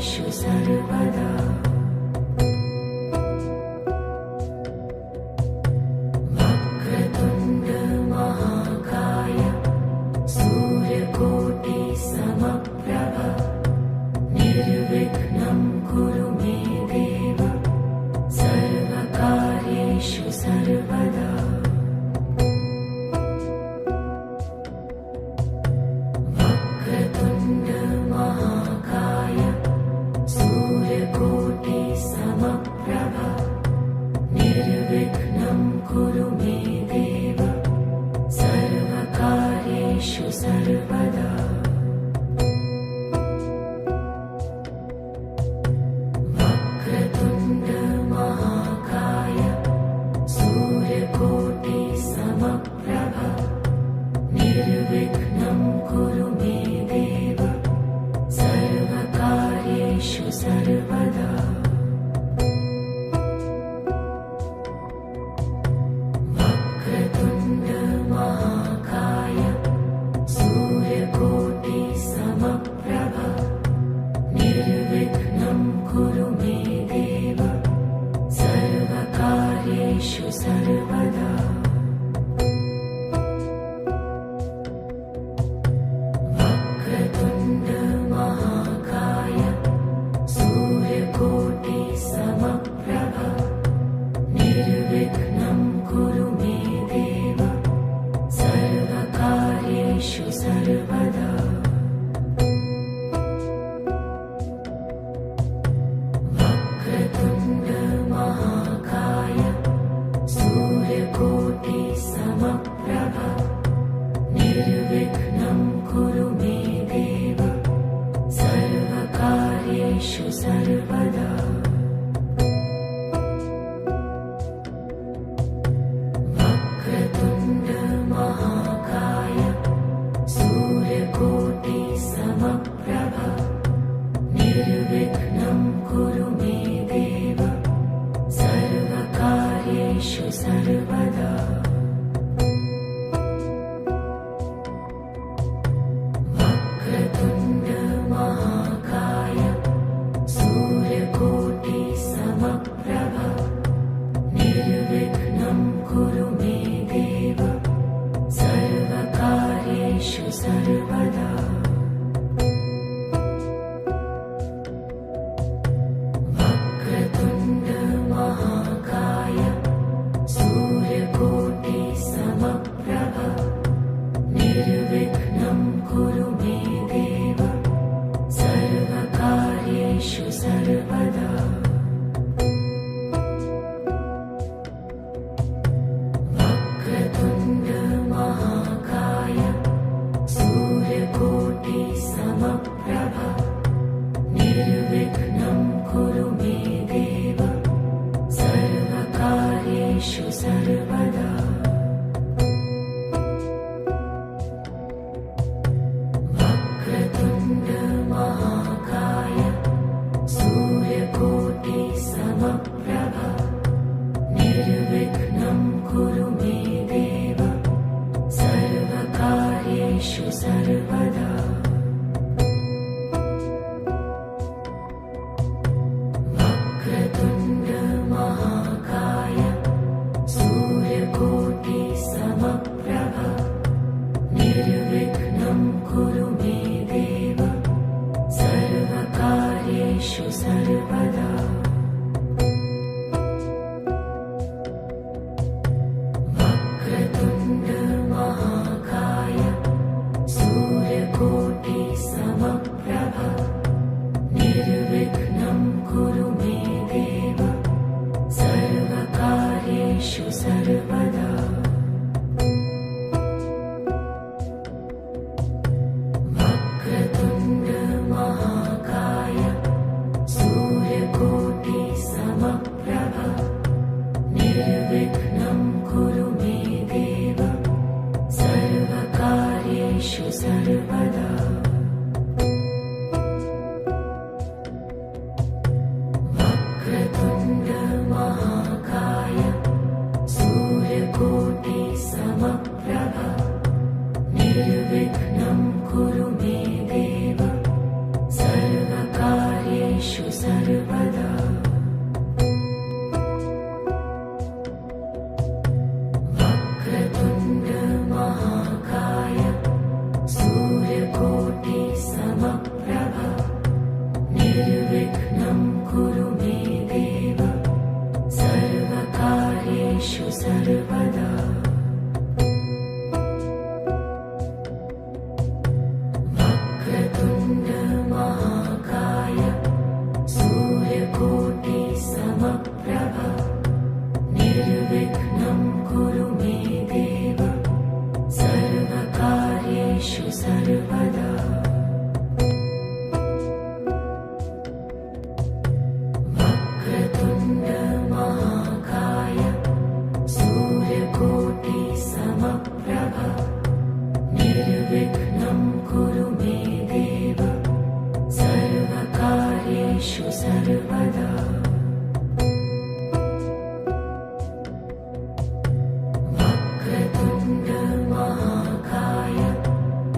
सर्वकार्येषु सर्वदा वक्रतुण्ड महाकाय सूर्यकोटि समप्रभ निर्विघ्नं कुरु मे देव सर्वकार्येषु सर्वदा वक्रतुण्ड महाकाय सूर्यकोटि समप्रभ निर्विघ्नं कुरु मे देव सर्वकार्येषु सर्वदा वक्रतुण्ड महाकाय सूर्यकोटि समप्रभ निर्विघ्नं कुरु मे देव सर्वकार्येषु सर्वदा वक्रतुण्ड महाकाय सूर्यकोटि समप्रभ निर्विघ्नं कुरु मे देव सर्वकार्येषु सर्वदा वक्रतुण्ड महाकाय सूर्यकोटि समप्रभ निर्विघ्नं कुरु मे देव सर्वकार्येषु सर्वदा वक्रतुण्ड महाकाय सूर्यकोटि समप्रभ निर्विघ्नं कुरु मे देव सर्वकार्येषु सर्वदा वक्रतुण्ड महाकाय सूर्यकोटि समप्रभ निर्विघ्नं कुरु मे देव सर्वकार्येषु सर्वदा वक्रतुण्ड महाकाय सूर्यकोटि समप्रभ निर्विघ्नं कुरु मे देव सर्वकार्येषु सर्वदा वक्रतुण्ड महाकाय सूर्यकोटि समप्रभ निर्विघ्नं कुरु मे देव सर्वकार्येषु सर्वदा वक्रतुण्ड महाकाय सूर्यकोटि समप्रभ निर्विघ्नं कुरु मे देव सर्वकार्येषु सर्वदा वक्रतुण्ड महाकाय सूर्यकोटि समप्रभ निर्विघ्नं कुरु मे देव सर्वकार्येषु सर्वदा वक्रतुण्ड महाकाय सूर्यकोटि समप्रभ निर्विघ्नं कुरु मे देव सर्वकार्येषु सर्वदा वक्रतुण्ड महाकाय सूर्यकोटि समप्रभ निर्विघ्नं कुरु मे देव सर्वकार्येषु सर्वदा वक्रतुण्ड महाकाय सूर्यकोटि कुरु मे देव सर्वकार्येषु सर्वदा वक्रतुण्ड महाकाय सूर्यकोटि समप्रभ निर्विघ्नं कुरु मे देव सर्वकार्येषु सर्वदा वक्रतुण्ड महाकाय सूर्यकोटि समप्रभ निर्विघ्नं कुरु मे देव सर्वकार्येषु सर्वदा वक्रतुण्ड महाकाय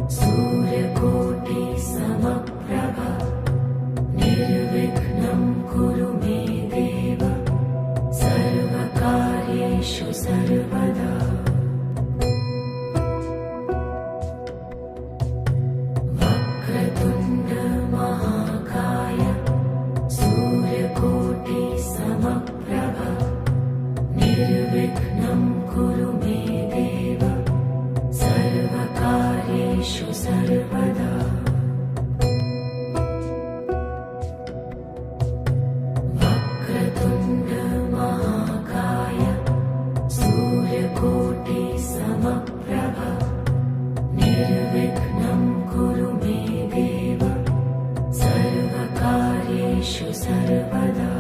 सूर्यकोटि समप्रभ निर्विघ्नं कुरु मे देव सर्वकार्येषु सर्वदा वक्रतुण्ड महाकाय सूर्यकोटि समप्रभ निर्विघ्नं कुरु मे देव सर्वकार्येषु सर्वदा वक्रतुण्ड महाकाय सूर्यकोटि समप्रभ निर्विघ्नं कुरु मे देव सर्वकार्येषु सर्वदा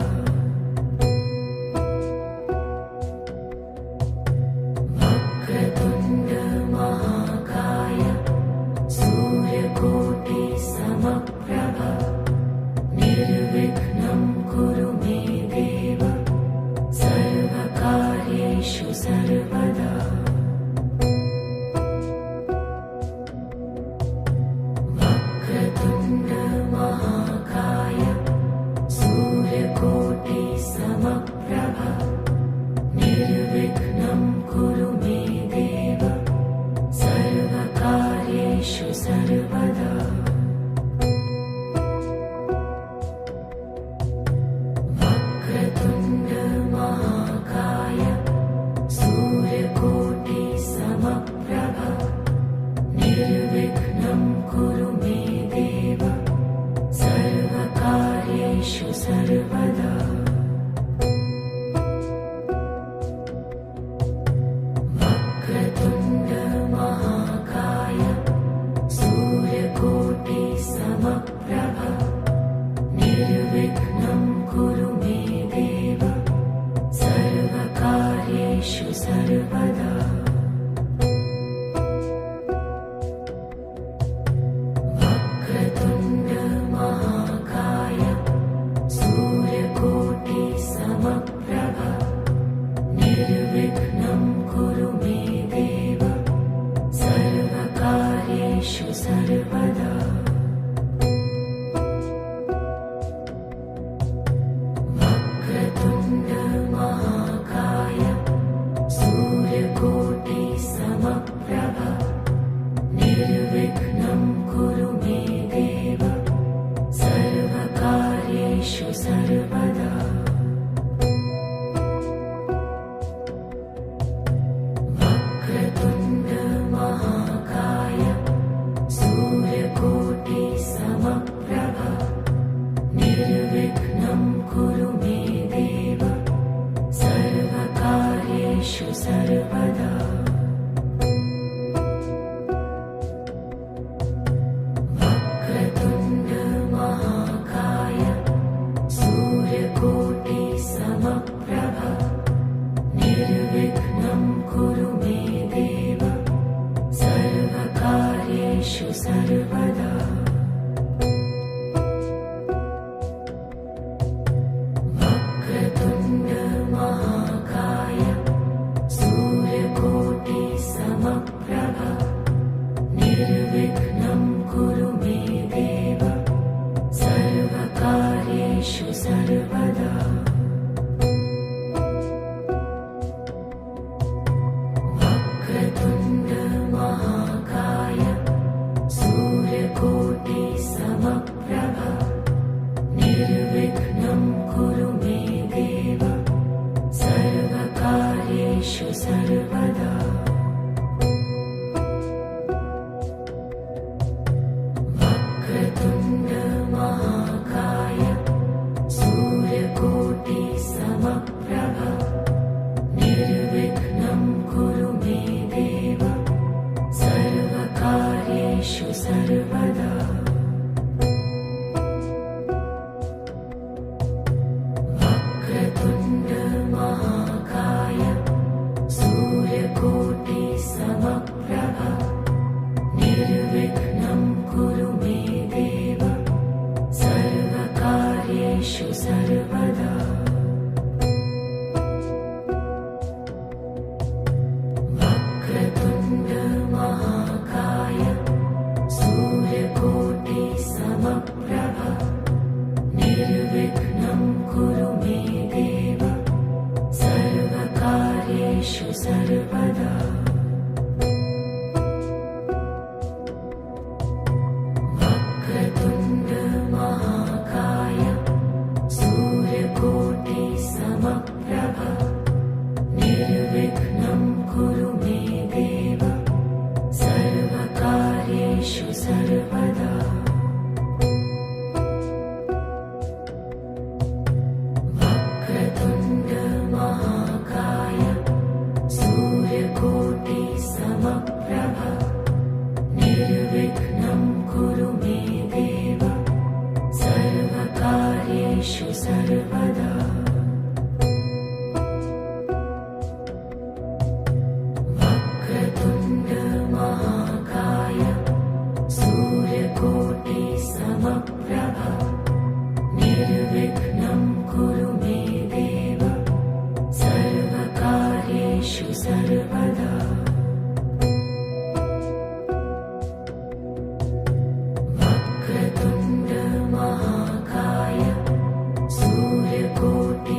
वक्रतुण्ड महाकाय सूर्यकोटि समप्रभ निर्विघ्नं कुरु मे देव सर्वकार्येषु सर्वदा वक्रतुण्ड महाकाय सूर्यकोटि समप्रभ निर्विघ्नं कुरु मे देव सर्वकार्येषु सर्वदा वक्रतुण्ड महाकाय सूर्यकोटि समप्रभ निर्विघ्नं कुरु मे देव सर्वकार्येषु सर्वदा वक्रतुण्ड महाकाय सूर्यकोटि समप्रभ निर्विघ्नं कुरु मे देव सर्वकार्येषु सर्वदा वक्रतुण्ड महाकाय सूर्यकोटि समप्रभ निर्विघ्नं कुरु मे देव सर्वकार्येषु सर्वदा वक्रतुण्ड महाकाय सूर्यकोटि समप्रभ निर्विघ्नं कुरु मे देव सर्वकार्येषु सर्वदा वक्रतुण्ड महाकाय सूर्यकोटि समप्रभ निर्विघ्नं कुरु मे देव सर्वकार्येषु सर्वदा वक्रतुण्ड महाकाय सूर्यकोटि समप्रभ निर्विघ्नं कुरु मे देव सर्वकार्येषु सर्वदा वक्रतुण्ड महाकाय सूर्यकोटि समप्रभ निर्विघ्नं कुरु मे देव सर्वकार्येषु सर्वदा वक्रतुण्ड महाकाय सूर्यकोटि समप्रभ निर्विघ्नं कुरु मे देव सर्वकार्येषु सर्वदा वक्रतुण्ड महाकाय सूर्यकोटि समप्रभ निर्विघ्नं कुरु मे देव सर्वकार्येषु सर्वदा वक्रतुण्ड महाकाय सूर्यकोटि समप्रभ निर्विघ्नं कुरु मे देव सर्वकार्येषु सर्वदा वक्रतुण्ड महाकाय सूर्यकोटि समप्रभ निर्विघ्नं कुरु मे देव सर्वकार्येषु सर्वदा वक्रतुण्ड महाकाय सूर्यकोटि समप्रभ निर्विघ्नं कुरु मे देव सर्वकार्येषु सर्वदा वक्रतुण्ड महाकाय सूर्यकोटि समप्रभ निर्विघ्नं कुरु मे देव सर्वकार्येषु सर्वदा वक्रतुण्ड महाकाय सूर्यकोटि समप्रभ निर्विघ्नं कुरु मे देव सर्वकार्येषु सर्वदा वक्रतुण्ड महाकाय सूर्यकोटि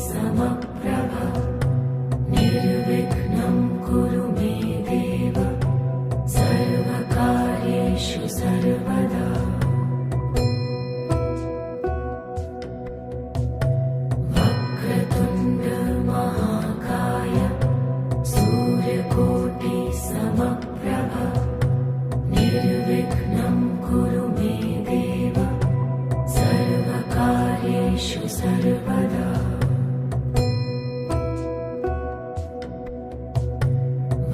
समप्रभ निर्विघ्नं कुरु मे देव सर्वकार्येषु सर्वदा वक्रतुण्ड महाकाय सूर्यकोटि समप्रभ निर्विघ्नं कुरु मे देव सर्वकार्येषु सर्वदा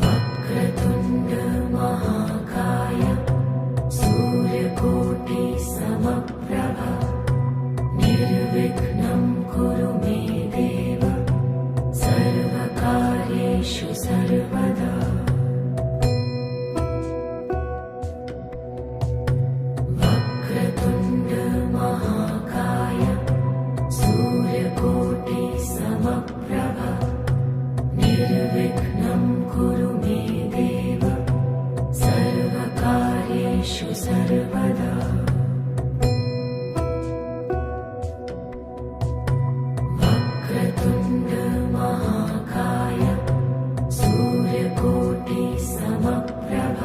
वक्रतुण्ड महाकाय सूर्यकोटि समप्रभ निर्विघ्नं कुरु मे देव सर्वकार्येषु सर्वदा वक्रतुण्ड महाकाय सूर्यकोटि समप्रभ निर्विघ्नं कुरु मे देव सर्वकार्येषु सर्वदा वक्रतुण्ड महाकाय सूर्यकोटि समप्रभ निर्विघ्नं कुरु मे देव सर्वकार्येषु सर्वदा वक्रतुण्ड महाकाय सूर्यकोटि समप्रभ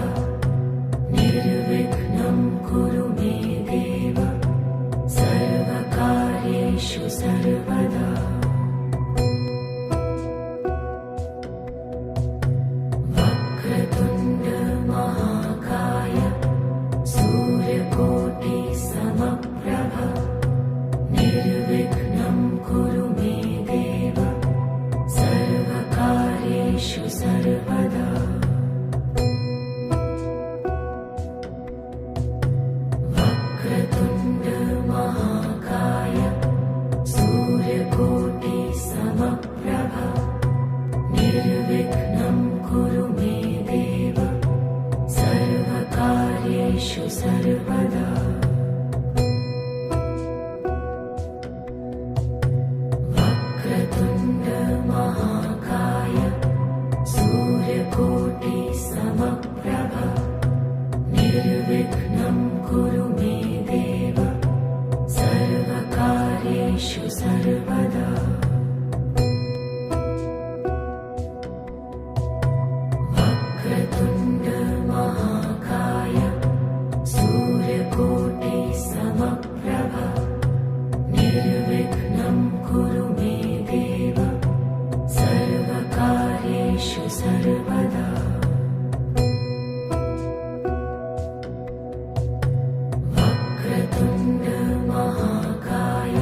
निर्विघ्नं कुरु मे देव सर्वकार्येषु सर्वदा वक्रतुण्ड महाकाय सूर्यकोटि समप्रभ निर्विघ्नं कुरु मे देव सर्वकार्येषु सर्वदा वक्रतुण्ड महाकाय सूर्यकोटि समप्रभ निर्विघ्नं कुरु मे देव सर्वकार्येषु सर्वदा वक्रतुण्ड महाकाय सूर्यकोटि समप्रभ निर्विघ्नं कुरु मे देव सर्वकार्येषु सर्वदा वक्रतुण्ड महाकाय सूर्यकोटि समप्रभ निर्विघ्नं कुरु मे देव सर्वकार्येषु सर्वदा वक्रतुण्ड महाकाय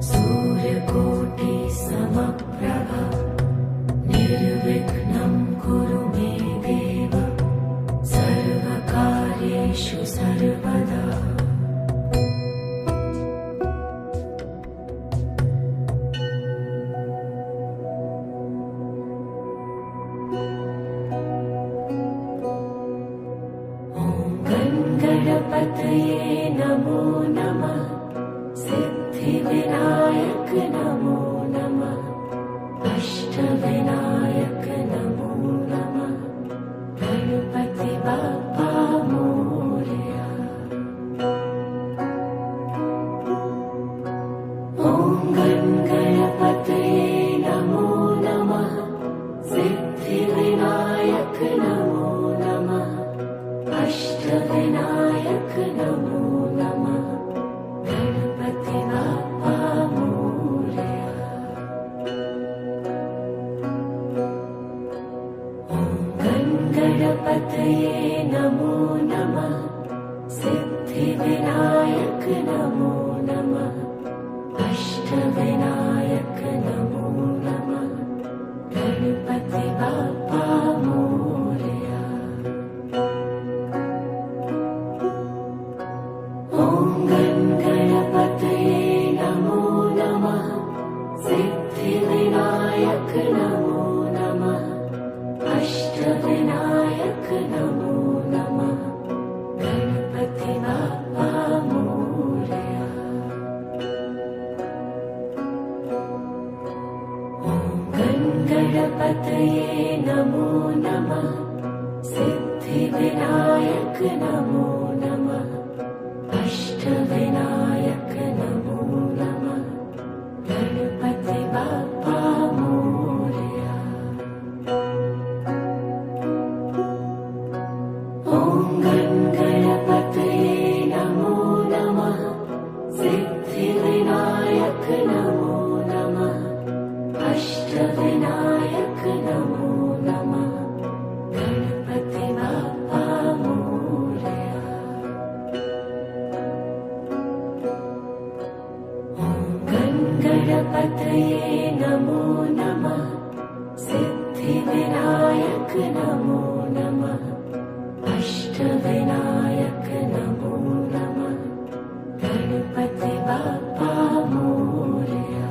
सूर्यकोटि समप्रभ निर्विघ्नं कुरु मे देव सर्वकार्येषु सर्वदा गणपतये नमो नमः सिद्धिविनायक नमो नमः अष्टविनायक नमो नमः गणपति बाप्पा मोरया ॐ गणपतये नमो नमः सिद्धिविनायक नमो नमः अष्टविनायक नमो नमः गणपति बाप्पा मोरया ॐ गणपतये नमो नमः सिद्धिविनायक नमो नमः अष्टविनायक नमो नमः गणपति बाप्पा मोरया ॐ गणपतये नमो नमः सिद्धिविनायक नमो नमः अष्टविनायक नमो नमः गणपति बाप्पा मोरया ॐ गणपतये नमो नमः सिद्धिविनायक नमो नमः अष्टविनायक नमो नमः गणपति बाप्पा मोरया ॐ गणपतये नमो नमः सिद्धिविनायक नमो नमः अष्टविनायक नमो नमः गणपति बाप्पा मोरया गणपतये नमो नमः सिद्धिविनायक नमो नमः अष्टविनायक नमो नमः गणपति बाप्पा मोरया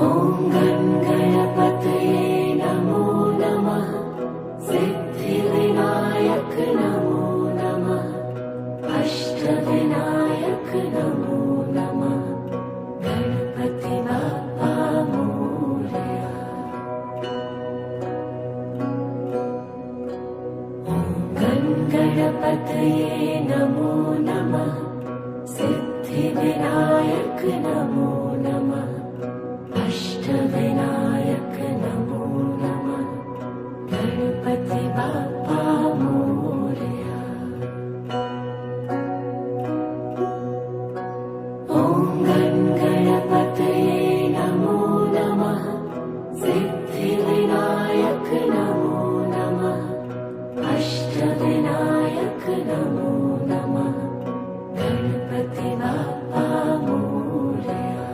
ॐ गणपतये नमो नमः सिद्धिविनायक नमो नमः अष्टविनायक नमो नमः गणपति बाप्पा मोरया ॐ गणपतये नमो नमः सिद्धिविनायक नमो नमः अष्टविनायक नमो नमः गणपति बाप्पा मोरया ॐ गणपतये नमो नमः सिद्धिविनायक नमो नमः अष्टविनायक नमो नमः गणपति बाप्पा मोरया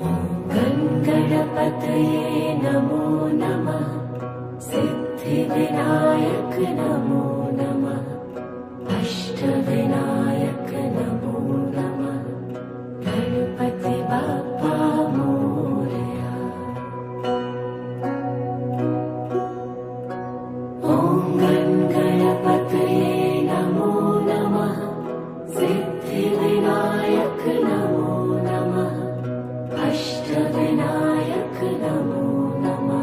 ॐ गणपतये नमो नमः सिद्धिविनायक नमो नमः अष्टविनायक नमो नमः गणपति बाप्पा मोरया ॐ गणपतये नमो नमः सिद्धिविनायक नमो नमः अष्टविनायक नमो नमः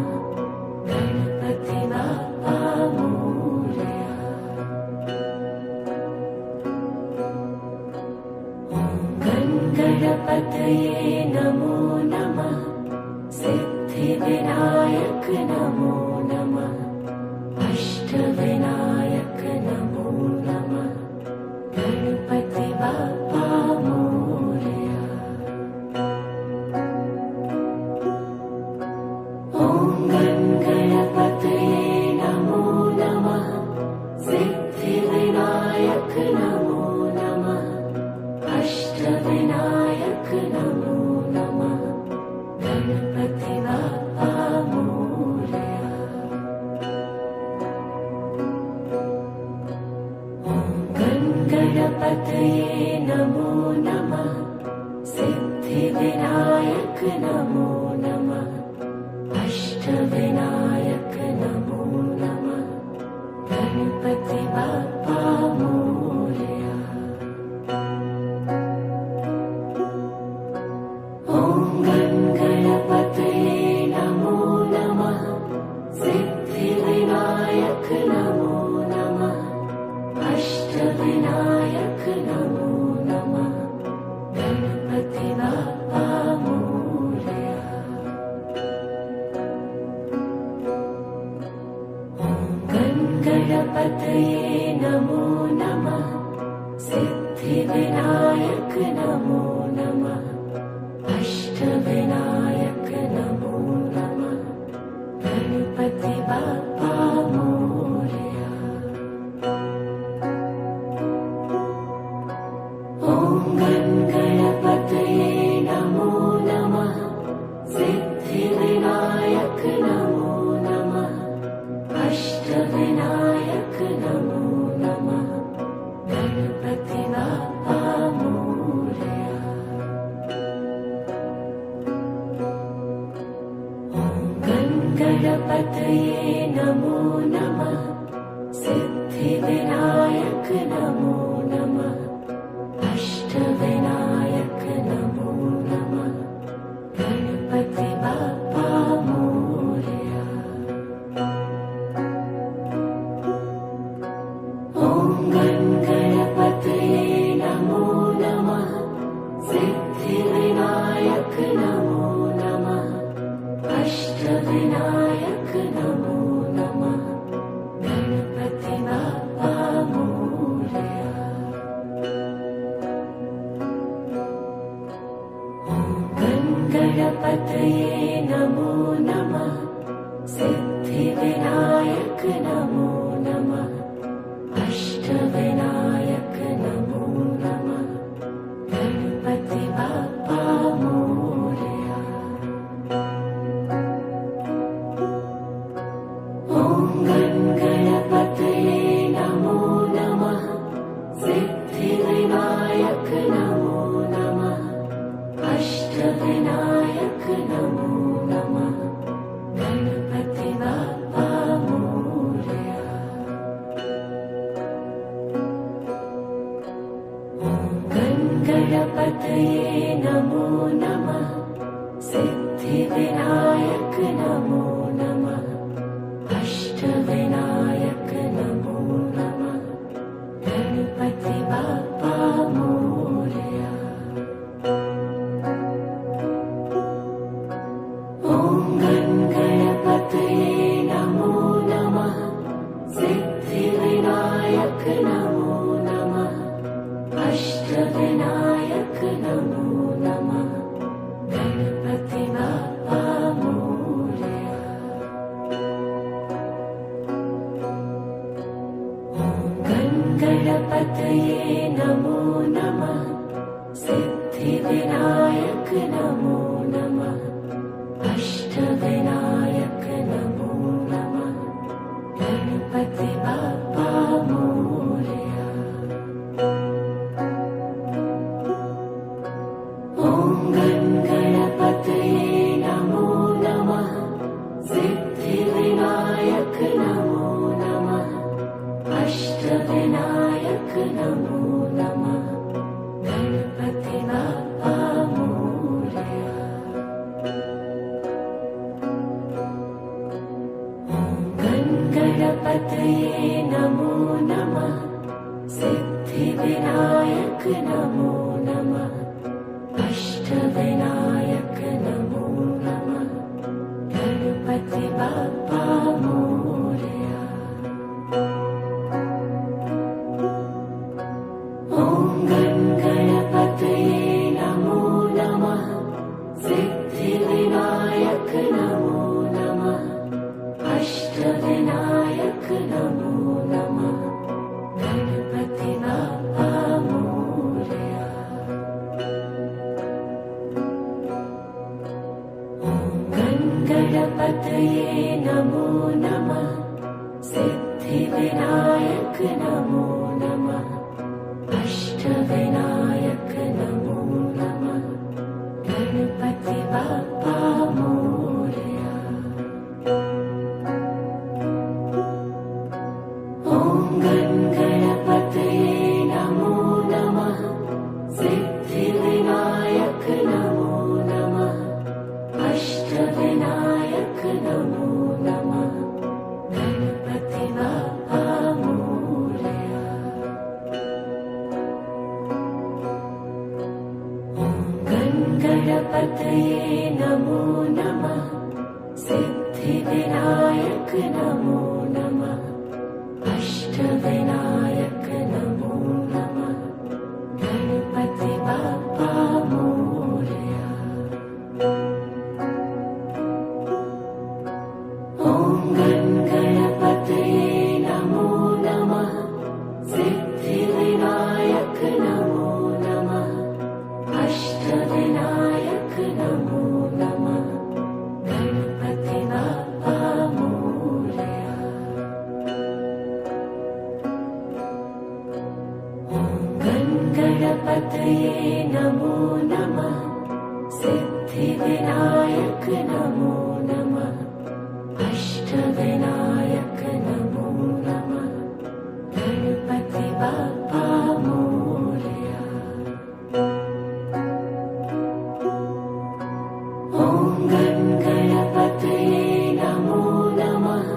अष्टविनायक नमो नमः। अष्टविनायक नमो नमः। गणपति बाप्पा मोरया। ॐ गणपतये नमो नमः। सिद्धिविनायक नमो नमः। अष्टविनायक नमो नमः। गणपति बाप्पा मोरया। ॐ गणपतये नमो नमः। सिद्धिविनायक नमो नमः। अष्टविनायक नमो नमः। गणपति बाप्पा मोरया। ॐ गणपतये नमो नमः। सिद्धिविनायक नमो नमः। अष्टविनायक नमो नमः। गणपति बाप्पा मोरया। ॐ गणपतये नमो नमः। सिद्धिविनायक नमो नमः। अष्टविनायक नमो नमः। गणपति बाप्पा मोरया। ॐ गणपतये नमो नमः। सिद्धिविनायक नमो नमः। अष्टविनायक नमो नमः। गणपति बाप्पा मोरया। ॐ गणपतये नमो नमः। सिद्धिविनायक नमो नमः। अष्टविनायक नमो नमः। गणपति बाप्पा मोरया। ॐ गणपतये नमो नमः। सिद्धिविनायक नमो नमः। अष्टविनायक नमो नमः। गणपति बाप्पा मोरया। ॐ गणपतये नमो नमः। सिद्धिविनायक नमो नमः। अष्टविनायक नमो नमः। गणपति बाप्पा मोरया। ॐ गणपतये नमो नमः। सिद्धिविनायक नमो नमः। अष्टविनायक नमो नमः। गणपति बाप्पा मोरया। ॐ गणपतये नमो नमः। सिद्धिविनायक नमो नमः। अष्टविनायक नमो नमः। गणपति बाप्पा मोरया। ॐ गणपतये नमो नमः। सिद्धिविनायक नमो नमः। अष्टविनायक नमो नमः। गणपति बाप्पा मोरया। ॐ गणपतये नमो नमः। सिद्धिविनायक नमो नमः। अष्टविनायक नमो नमः। गणपति बाप्पा मोरया। ॐ गणपतये नमो नमः। सिद्धिविनायक नमो नमः। अष्टविनायक नमो नमः। गणपति बाप्पा मोरया। ॐ गणपतये नमो नमः। सिद्धिविनायक नमो नमः। अष्टविनायक नमो नमः। गणपतये नमो नमः सिद्धिविनायक नमो नमः अष्टविनायक नमो नमः गणपति बाप्पा मोरया। ॐ गणपतये नमो नमः सिद्धिविनायक नमो नमः अष्टविनायक नमो नमः गणपति बाप्पा मोरया। ॐ गणपतये नमो नमः सिद्धिविनायक नमो नमः अष्टविनायक नमो नमः गणपति बाप्पा मोरया। ॐ गणपतये नमो नमः सिद्धिविनायक नमो नमः अष्टविनायक नमो नमः गणपति बाप्पा मोरया। ॐ गणपतये नमो नमः सिद्धिविनायक नमो नमः अष्टविनायक नमो नमः गणपति बाप्पा मोरया। ॐ गणपतये नमो नमः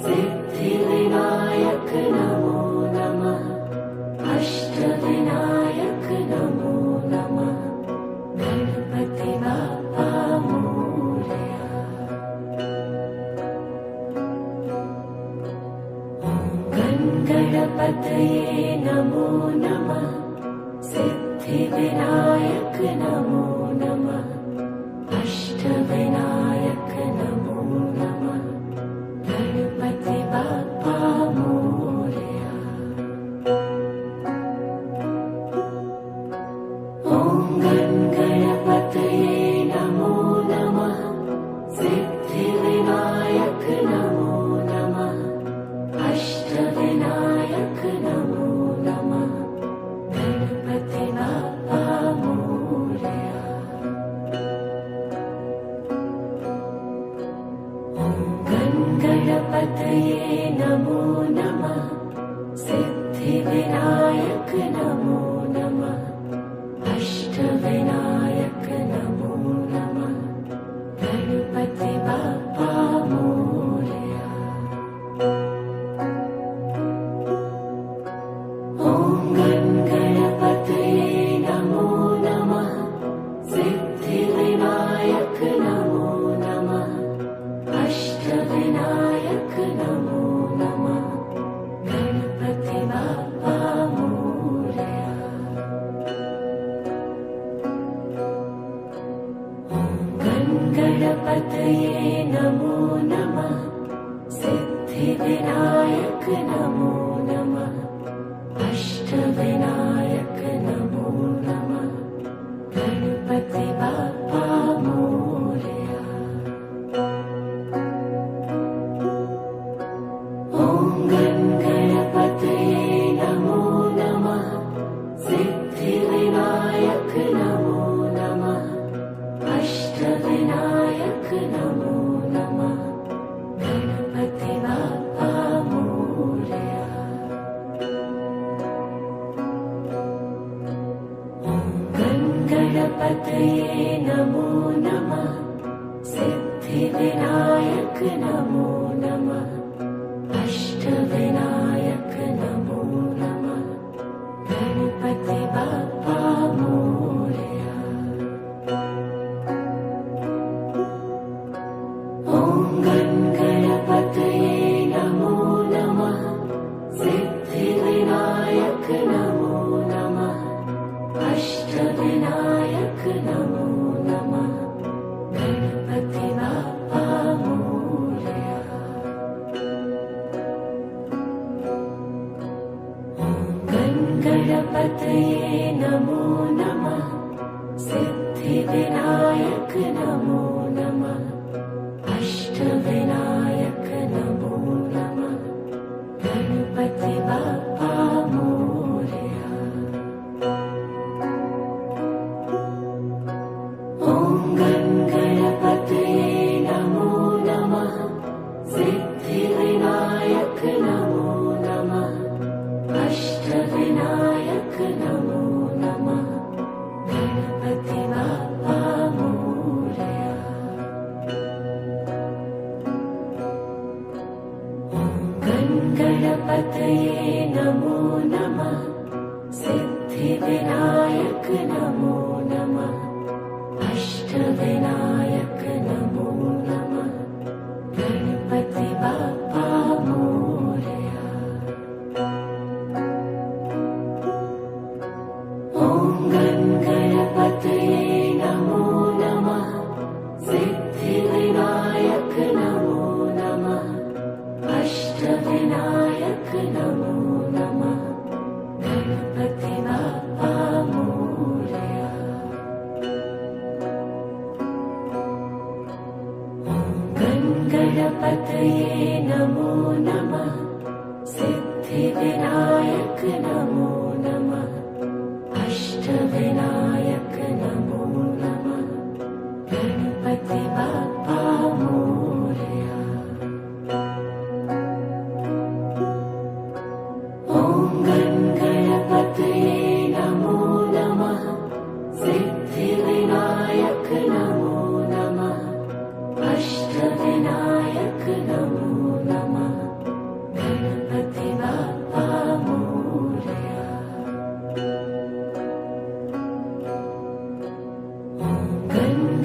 सिद्धिविनायक नमो नमः अष्टविनायक नमो नमः गणपति बाप्पा मोरया। ॐ गणपतये नमो नमः सिद्धिविनायक नमो नमः अष्टविनायक नमो नमः गणपति बाप्पा मोरया। ॐ गणपतये नमो नमः सिद्धिविनायक नमो नमः अष्टविनायक नमो नमः गणपति बाप्पा मोरया। ॐ गणपतये नमो नमः सिद्धिविनायक नमो नमः अष्टविनायक नमो नमः गणपति बाप्पा मोरया। ॐ गणपतये नमो नमः सिद्धिविनायक नमो नमः अष्टविनायक नमो नमः गणपति बाप्पा मोरया। ॐ गणपतये नमो नमः सिद्धिविनायक नमो नमः अष्टविनायक नमो नमः गणपति बाप्पा मोरया। ॐ गणपतये नमो नमः सिद्धिविनायक नमो नमः अष्टविनायक नमो नमः गणपति बाप्पा मोरया। ॐ गणपतये नमो नमः सिद्धिविनायक नमो नमः अष्टविनायक नमो नमः गणपति बाप्पा मोरया। ॐ गणपतये नमो नमः सिद्धिविनायक नमो नमः अष्टविनायक नमो नमः गणपति बाप्पा मोरया। ॐ गणपतये नमो नमः सिद्धिविनायक नमो नमः अष्टविनायक नमो नमः गणपति बाप्पा मोरया। ॐ गणपतये नमो नमः सिद्धिविनायक नमो नमः अष्टविनायक नमो नमः गणपति बाप्पा मोरया। गणपतये नमो नमः सिद्धिविनायक नमो नमः अष्टविनायक नमो नमः गणपति बाप्पा मोरया। ॐ गणपतये नमो नमः सिद्धिविनायक नमो नमः अष्टविनायक नमो नमः गणपति बाप्पा मोरया।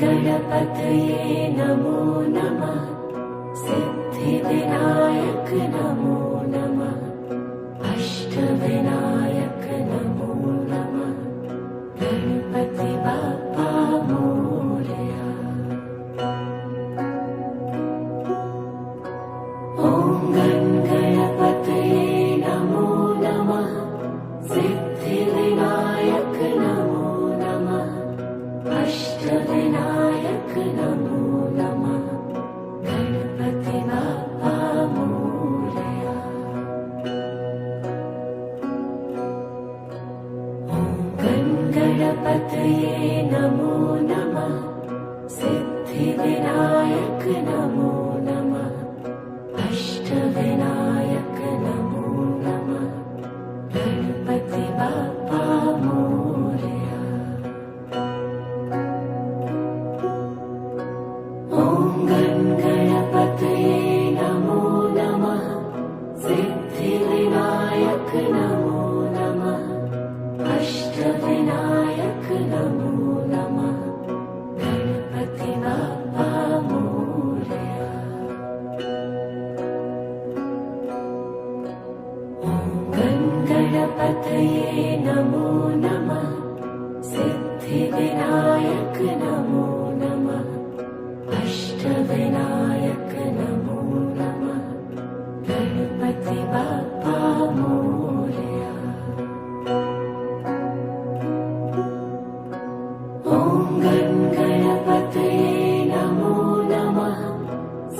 गणपतये नमो नमः सिद्धिविनायक नमो नमः अष्टविनायक नमो नमः गणपति बाप्पा मोरया। ॐ गणपतये नमो नमः सिद्धिविनायक नमो नमः अष्टविनायक नमो नमः गणपति बाप्पा मोरया। गणपतये नमो नमः सिद्धिविनायक नमो नमः अष्टविनायक नमो नमः गणपति बाप्पा मोरया। ॐ गणपतये नमो नमः सिद्धिविनायक नमो नमः अष्टविनायक नमो नमः गणपति बाप्पा मोरया। गणपतये नमो नमः सिद्धिविनायक नमो नमः अष्टविनायक नमो नमः गणपति बाप्पा मोरया। ॐ गणपतये नमो नमः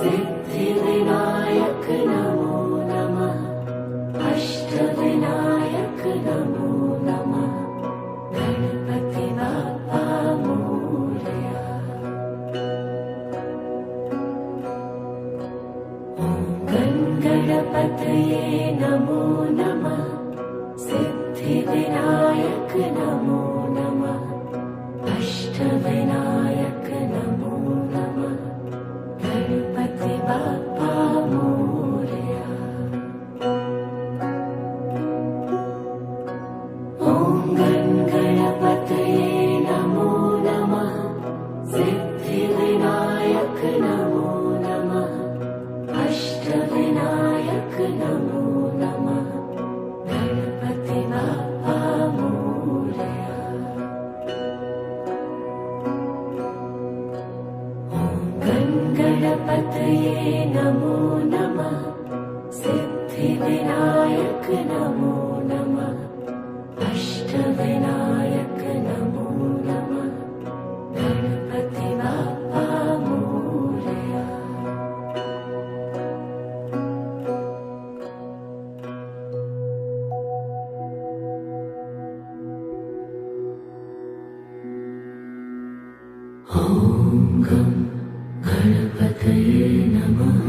सिद्धिविनायक नमो नमः अष्टविनायक नमो नमः गणपति बाप्पा मोरया। गणपतये नमो नमः सिद्धिविनायक नमो नमः अष्टविनायक नमो नमः गणपति बाप्पा मोरया। ॐ गणपतये नमो नमः सिद्धिविनायक नमो नमः अष्टविनायक नमो नमः गणपति बाप्पा मोरया। गणपतये नमो नमः सिद्धिविनायक नमो नमः अष्टविनायक नमो नमः गणपति बाप्पा मोरया। ॐ गणपतये नमः।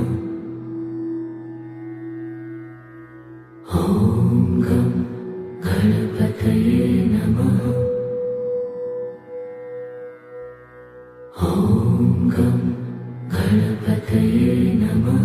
ॐ गणपतये नमः। ॐ गणपतये नमः।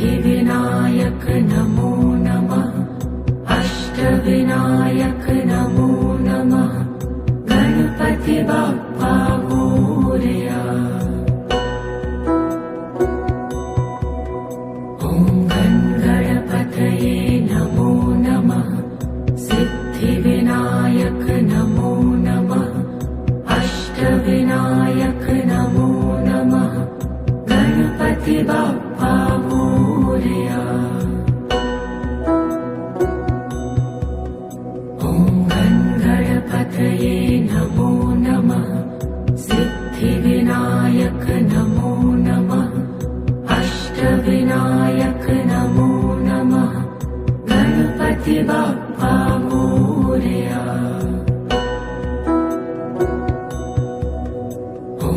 सिद्धिविनायक नमो नमः अष्टविनायक नमो नमः गणपति बाप्पा मोरया। ॐ गणपतये नमो नमः सिद्धिविनायक नमो नमः अष्टविनायक नमो नमः गणपति बाप्पा मोरया। ॐ गणपतये नमो नमः सिद्धिविनायक नमो नमः अष्टविनायक नमो नमः गणपति बाप्पा मोरया। ॐ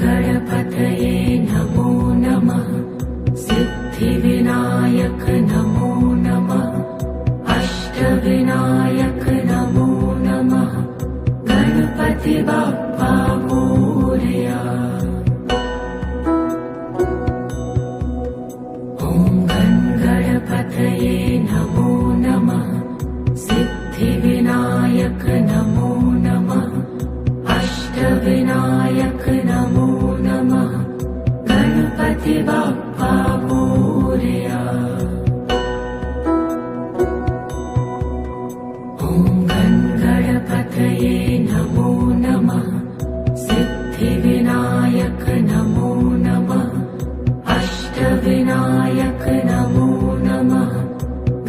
गणपतये नमो नमः सिद्धिविनायक नमो नमः अष्टविनायक नमो नमः गणपति बाप्पा मोरया। ॐ गणपतये नमो नमः सिद्धिविनायक नमो नमः अष्टविनायक नमो नमः गणपति बाप्पा मोरया। ॐ गणपतये नमो नमः सिद्धिविनायक नमो नमः अष्टविनायक नमो नमः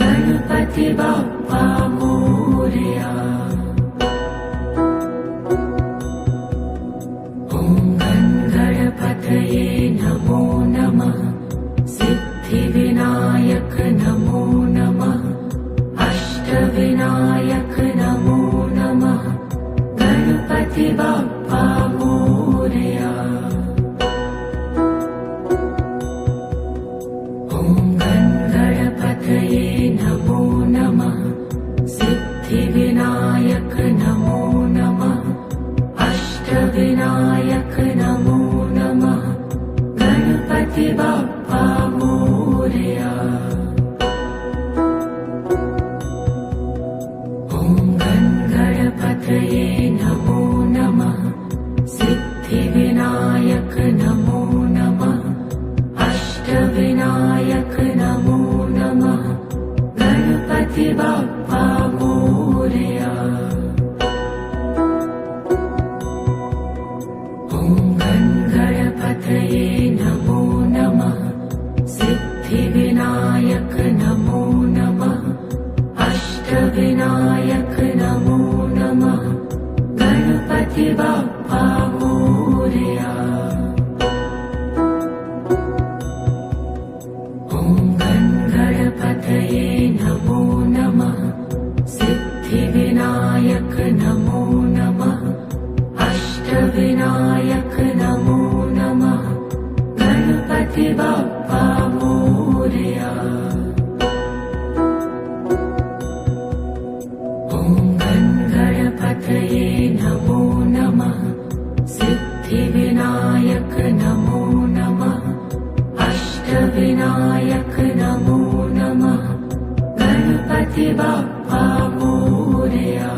गणपति बाप्पा मोरया। ॐ गणपतये नमो नमः सिद्धिविनायक नमो नमः अष्टविनायक नमो नमः गणपति बाप्पा मोरया। ॐ गणपतये नमो नमः सिद्धिविनायक नमो नमः अष्टविनायक नमो नमः गणपति बाप्पा मोरया। ॐ गणपतये नमो नमः सिद्धिविनायक नमो नमः अष्टविनायक नमो नमः गणपति बाप्पा मोरया। ॐ गणपतये नमो नमः सिद्धिविनायक नमो नमः अष्टविनायक नमो नमः गणपति बाप्पा मोरया। ॐ गणपतये नमो नमः सिद्धिविनायक नमो नमः अष्टविनायक नमो नमः गणपति बाप्पा मोरया। ॐ गणपतये नमो नमः सिद्धिविनायक नमो नमः अष्टविनायक नमो नमः गणपति बाप्पा मोरया।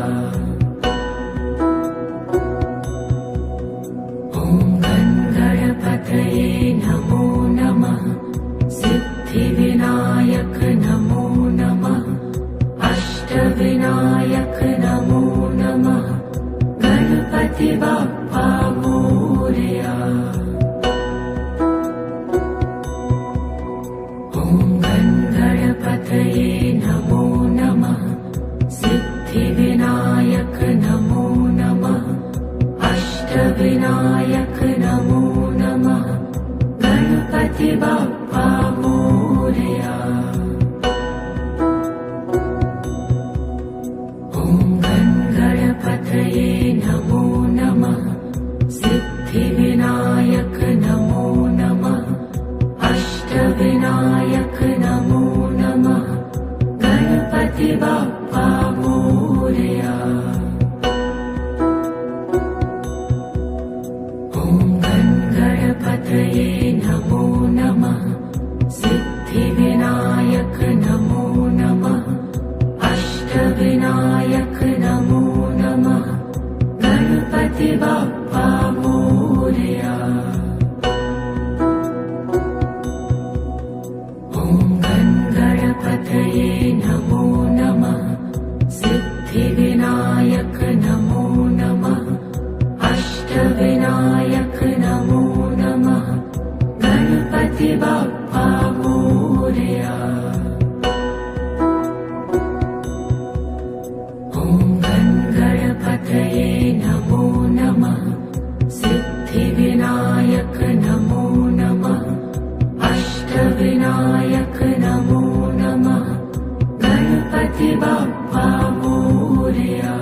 ॐ गणपतये नमो नमः सिद्धिविनायक नमो नमः अष्टविनायक नमो नमः गणपति बाप्पा मोरया। ॐ गणपतये नमो नमः सिद्धिविनायक अष्टविनायक नमो नमः गणपति बाप्पा मोरया।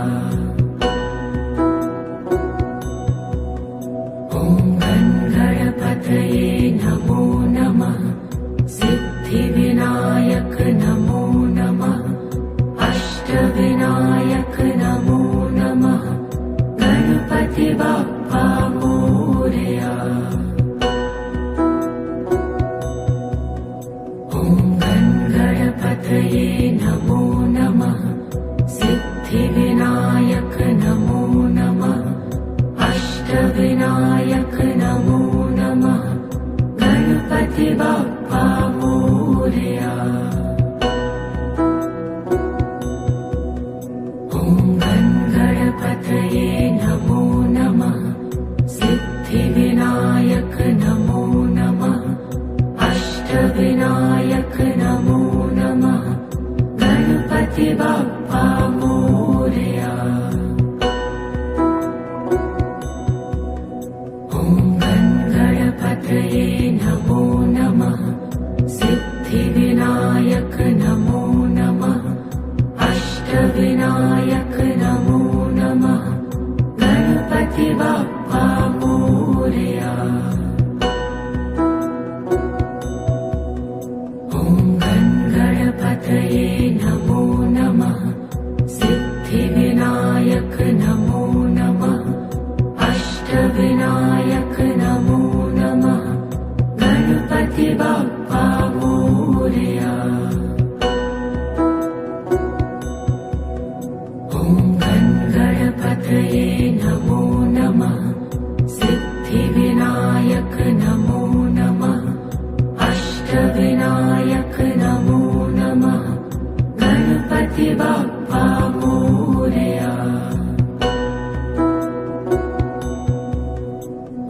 ॐ गणपतये नमो नमः सिद्धिविनायक नमो नमः अष्टविनायक नमो नमः गणपति बाप्पा मोरया। ॐ गणपतये नमो नमः सिद्धिविनायक नमो नमः अष्टविनायक नमो नमः गणपति बाप्पा मोरया। ॐ गणपतये नमो नमः सिद्धिविनायक नमो नमः अष्टविनायक नमो नमः गणपति बाप्पा मोरया। ॐ गणपतये नमो नमः सिद्धिविनायक नमो नमः अष्टविनायक नमो नमः गणपति बाप्पा मोरया। ॐ गणपतये नमो नमः सिद्धिविनायक नमो नमः अष्टविनायक नमो नमः गणपति बाप्पा मोरया। ॐ गणपतये नमो नमः सिद्धिविनायक नमो नमः अष्टविनायक नमो नमः गणपति बाप्पा मोरया।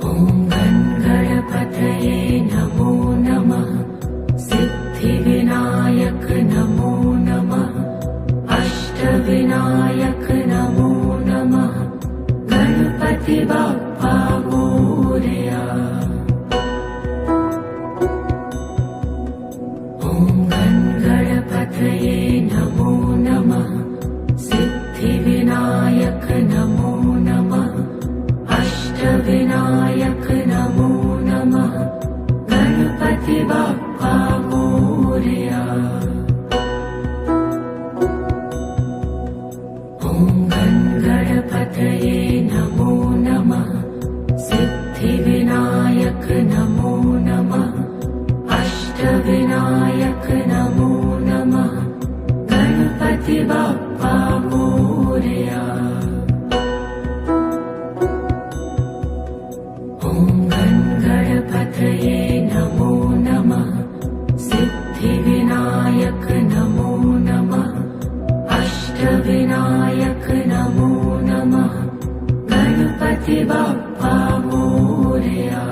ॐ गणपतये नमो नमः सिद्धिविनायक नमो नमः अष्टविनायक नमो नमः गणपति बाप्पा मोरया। ॐ गणपतये नमो नमः सिद्धिविनायक नमो नमः अष्टविनायक नमो नमः गणपति बाप्पा मोरया। ॐ गणपतये नमो नमः सिद्धिविनायक नमो नमः अष्टविनायक नमो नमः गणपति बाप्पा मोरया। ॐ गणपतये नमो नमः सिद्धिविनायक नमो नमः अष्टविनायक नमो नमः गणपति बाप्पा मोरया।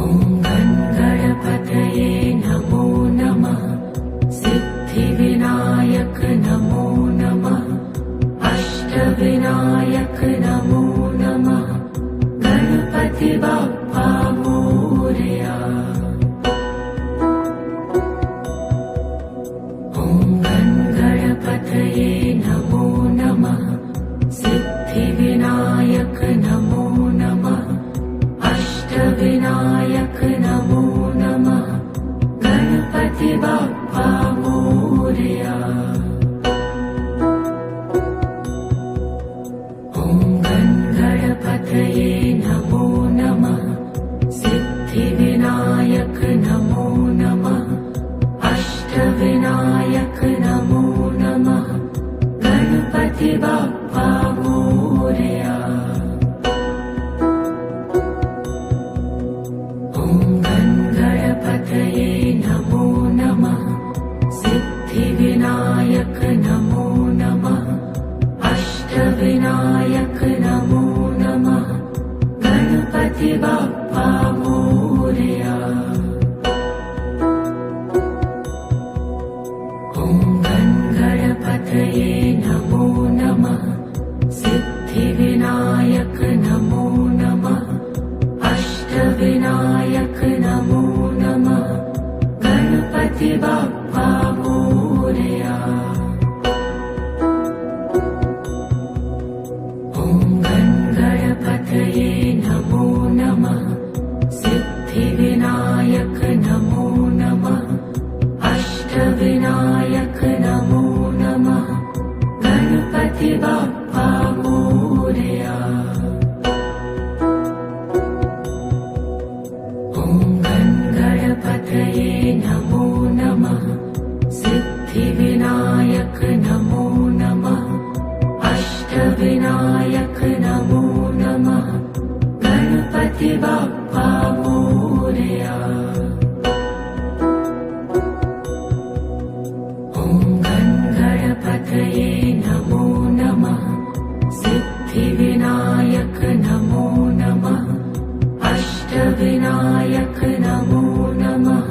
ॐ गणपतये नमो नमः सिद्धिविनायक नमो नमः अष्टविनायक नमो नमः गणपति बाप्पा मोरया। सिद्धिविनायक नमो नमः अष्टविनायक नमो नमः गणपति बाप्पा मोरया। ॐ गणपतये नमो नमः सिद्धिविनायक नमो नमः अष्टविनायक नमो नमः गणपति बाप्पा मोरया। ॐ गणपतये नमो नमः सिद्धिविनायक नमो नमः अष्टविनायक नमो नमः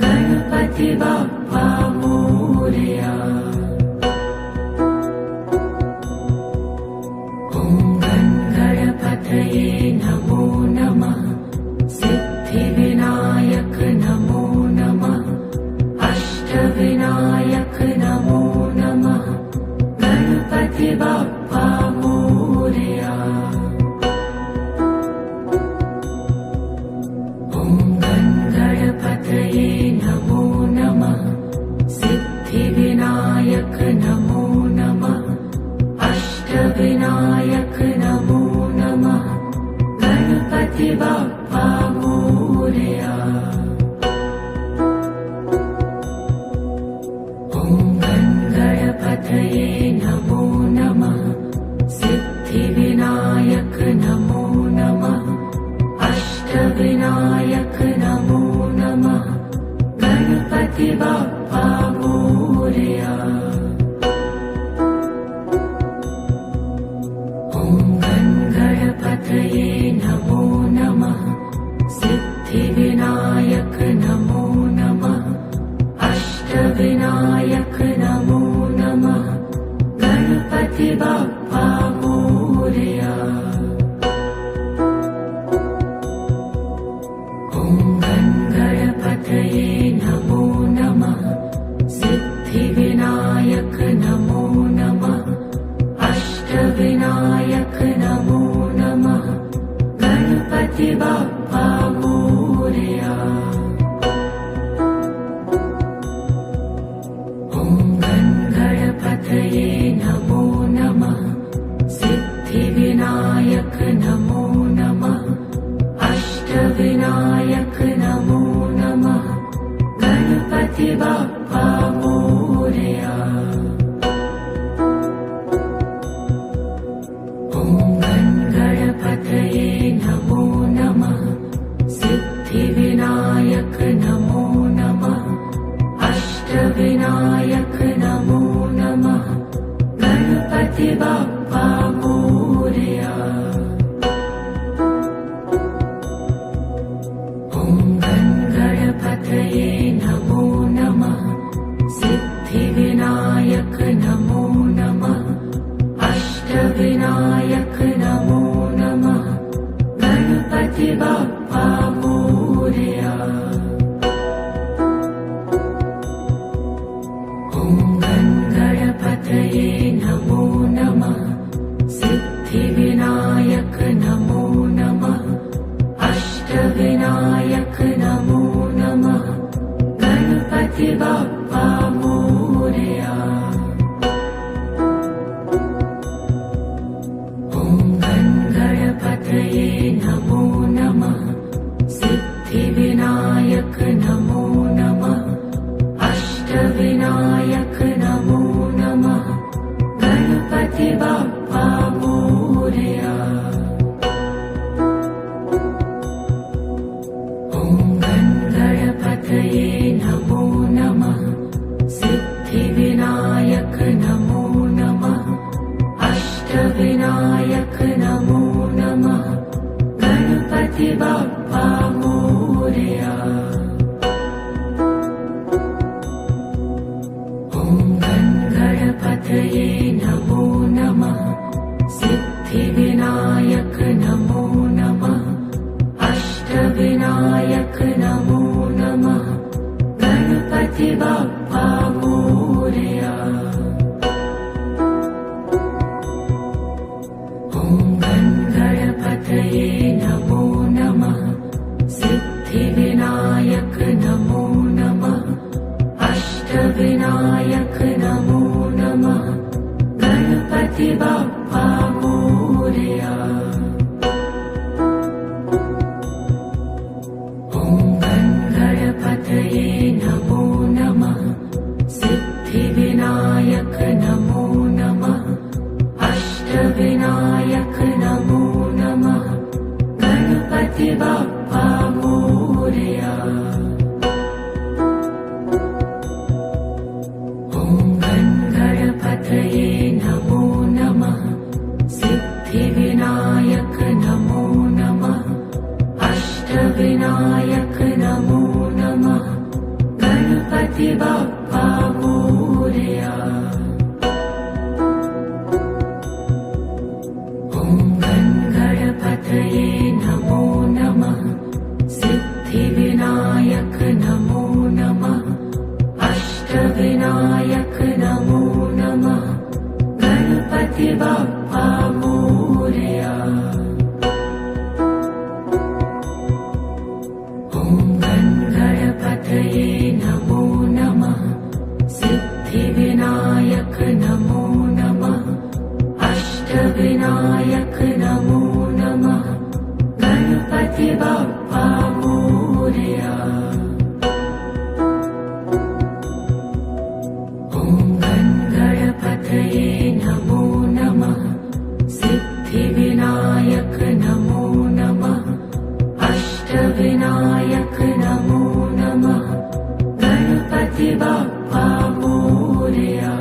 गणपति बाप्पा मोरया। ॐ गणपतये नमो नमः सिद्धिविनायक नमो नमः अष्टविनायक नमो नमः गणपति बाप्पा मोरया। ॐ गणपतये नमो नमः सिद्धिविनायक नमो नमः अष्टविनायक नमो नमः गणपति बाप्पा मोरया। ॐ गणपतये नमो नमः सिद्धिविनायक नमो नमः अष्टविनायक नमो नमः गणपति बाप्पा मोरया। ॐ गणपतये नमो नमः सिद्धिविनायक नमो नमः अष्टविनायक नमो नमः गणपति बाप्पा मोरया। ॐ गणपतये नमो नमः सिद्धिविनायक नमो नमः अष्टविनायक नमो नमः गणपति बाप्पा मोरया। ॐ गणपतये नमो नमः सिद्धिविनायक नमो नमः अष्टविनायक नमो नमः गणपति बाप्पा मोरया। ॐ गणपतये नमो नमः सिद्धिविनायक नमो नमः अष्टविनायक नमो नमः गणपति बाप्पा मोरया। ॐ गणपतये नमो नमः सिद्धिविनायक नमो नमः अष्टविनायक नमो नमः गणपति बाप्पा मोरया। ॐ गणपतये नमो नमः सिद्धिविनायक नमो नमः अष्टविनायक नमो नमः गणपति बाप्पा मोरया। ॐ गणपतये नमो नमः सिद्धिविनायक नमो नमः अष्टविनायक नमो नमः गणपति बाप्पा मोरया। ॐ गणपतये नमो नमः सिद्धिविनायक नमो नमः अष्टविनायक नमो नमः गणपति बाप्पा मोरया। ॐ गणपतये नमो नमः सिद्धिविनायक नमो नमः अष्टविनायक नमो नमः गणपति बाप्पा मोरया। ॐ गणपतये नमो नमः सिद्धि सिद्धिविनायक नमो नमः अष्टविनायक नमो नमः गणपति बाप्पा मोरया। ॐ गणपतये नमो नमः सिद्धिविनायक नमो नमः अष्टविनायक नमो नमः गणपति बाप्पा मोरया। ॐ गणपतये नमो नमः सिद्धिविनायक नमो नमः अष्टविनायक नमो नमः गणपति बाप्पा मोरया। ॐ गणपतये नमो नमः सिद्धिविनायक नमो नमः अष्टविनायक नमो नमः गणपति बाप्पा मोरया। ॐ गणपतये नमो नमः सिद्धिविनायक नमो नमः अष्टविनायक नमो नमः गणपति बाप्पा मोरया। ॐ गणपतये नमो नमः सिद्धिविनायक नमो नमः अष्टविनायक नमो नमः गणपति बाप्पा मोरया।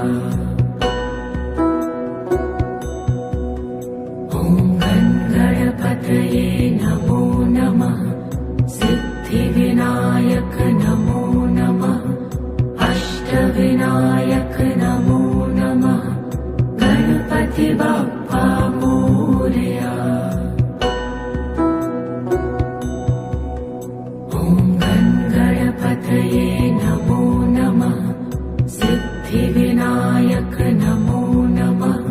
ॐ गणपतये नमो नमः सिद्धिविनायक नमो नमः अष्टविनायक नमो नमः गणपति बाप्पा मोरया। ॐ गणपतये नमो नमः सिद्धिविनायक नमो नमः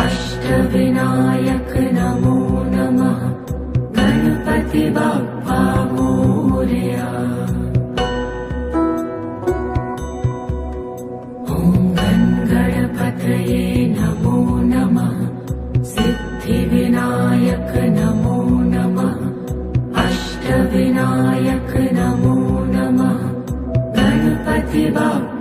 अष्टविनायक नमो नमः गणपति बाप्पा मोरया। ॐ गणपतये नमो नमः सिद्धिविनायक नमो नमः अष्टविनायक नमो नमः गणपति बाप्पा